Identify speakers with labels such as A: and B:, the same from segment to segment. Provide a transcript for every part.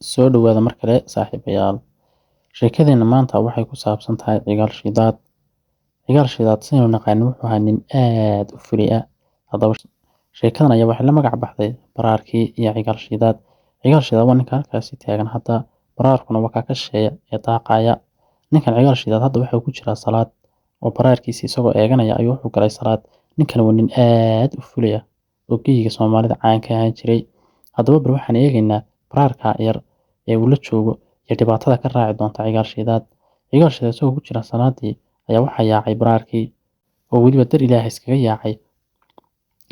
A: Soo dhawaada mar kale saaxiibayaal. Sheekadeena maanta waxay ku saabsan tahay cigaal shidaad. Cigaal shidaad sidaynu naqaano wuxuu ahaa nin aad u fuli ah. Haddaba sheekadan ayaa waxay la magac baxday Baraarkii iyo Cigaal shidaad. Cigaal shidaad waa ninka halkaasi taagan hadda. Baraarkuna waa kaa ka shisheeya ee daaqaya. Ninkan cigaal shidaad hadda waxa uu ku jiraa salaad oo baraarkiisa isagoo eeganaya ayuu wuxuu galay salaad. Ninkan waa nin aad u fuli ah oo geyiga Soomaalida caan ka ahaan jiray. Haddaba bar waxaan eegaynaa baraarka yar ee uu la joogo iyo dhibaatada ka raaci doonta cigaal shidaad. Cigaal shidaad isagoo ku jira salaadii ayaa waxaa yaacay baraarkii oo weliba dar Ilaahay iskaga yaacay.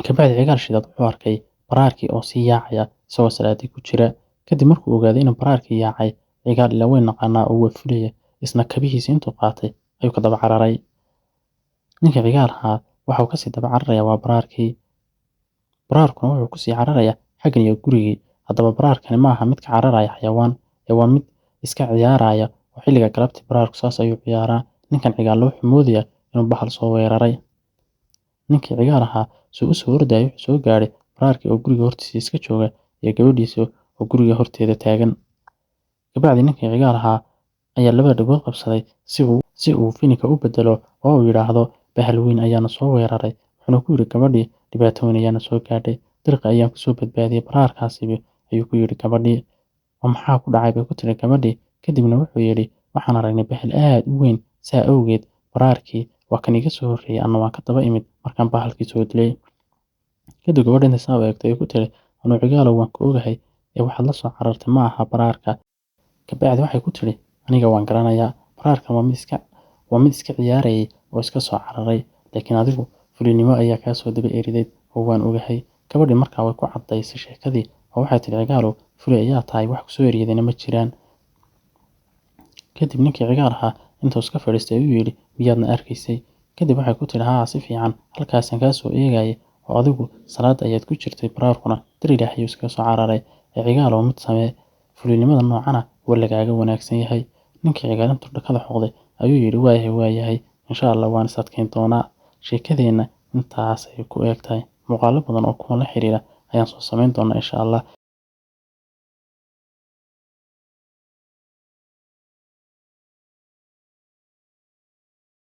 A: Kabacdi cigaal shidaad wuxuu arkay baraarkii oo sii yaacaya isagoo salaadii ku jira. Kadib markuu ogaaday in baraarkii yaacay, cigaal ilaa weyn naqaanaa oo waa fulaya isna kabihiisa intuu qaatay ayuu ka daba cararay. Ninkii cigaal ahaa waxa uu ka sii daba cararaya waa baraarkii. Baraarkuna wuxuu ku sii cararaya xaggan iyo gurigii. Haddaba baraarkani ma aha mid ka cararaya xayawaan ee waa mid iska ciyaaraya oo xilliga galabtii baraarku saas ayuu ciyaaraa. Ninkan cigaal wuxuu moodayaa inuu bahal soo weeraray. Ninkii cigaal ahaa suu u soo ordayay wuxuu soo gaadhay baraarkii oo guriga hortiisa iska jooga iyo gabadhiisa oo guriga horteeda taagan. Kabacdi ninkii cigaal ahaa ayaa labada dhagood qabsaday si uu finika u bedelo oo uu yiraahdo bahal weyn ayaana soo weeraray. Wuxuuna ku yiri gabadhii dhibaato weyn ayaana soo gaadhay. Dirqa ayaan ku soo badbaadiyay baraarkaasiba ayuu ku yiri gabadhii. "Oo maxaa ku dhacay?" bay ku tiri gabadhii. Kadibna wuxuu yiri waxaan aragnay bahal aad u weyn saa awgeed baraarkii waa kan iga soo horreeyay anna waan ka daba imid markaan bahalkii soo dilay. Kadib gabadha intay saa u eegtay ayay ku tiri anuu cigaalow waan ka ogahay ee waxaad la soo carartay ma aha baraarka. Kabacdi waxay ku tiri aniga waan garanayaa baraarkan waa mid iska ciyaarayay oo iska soo cararay laakiin adigu fulinimo ayaa kaa soo daba eriday oo waan ogahay. Gabadhii markaa way ku caddaysay sheekadii oo waxay tiri cigaalow fuli ayaa tahay wax ku soo eriyadayna ma jiraan. Kadib ninkii cigaal ahaa intuu iska fadhiistay ayuu yiri miyaadna arkaysay? Kadib waxay ku tiri haa si fiican halkaasaan kaa soo eegayay oo adigu salaad ayaad ku jirtay baraarkuna dar Ilaahay ayuu iskaga soo cararay. Ee cigaalow mid samee fulinimada noocana waa lagaaga wanaagsan yahay. Ninkii cigaal intuu dhakada xoqday ayuu yiri waayahay insha Allah waan is adkeyn doonaa. Sheekadeena intaas ayay ku eegtahay. Muuqaalo badan oo kuwan la xiriira ayaan soo samayn doonaa insha Allah.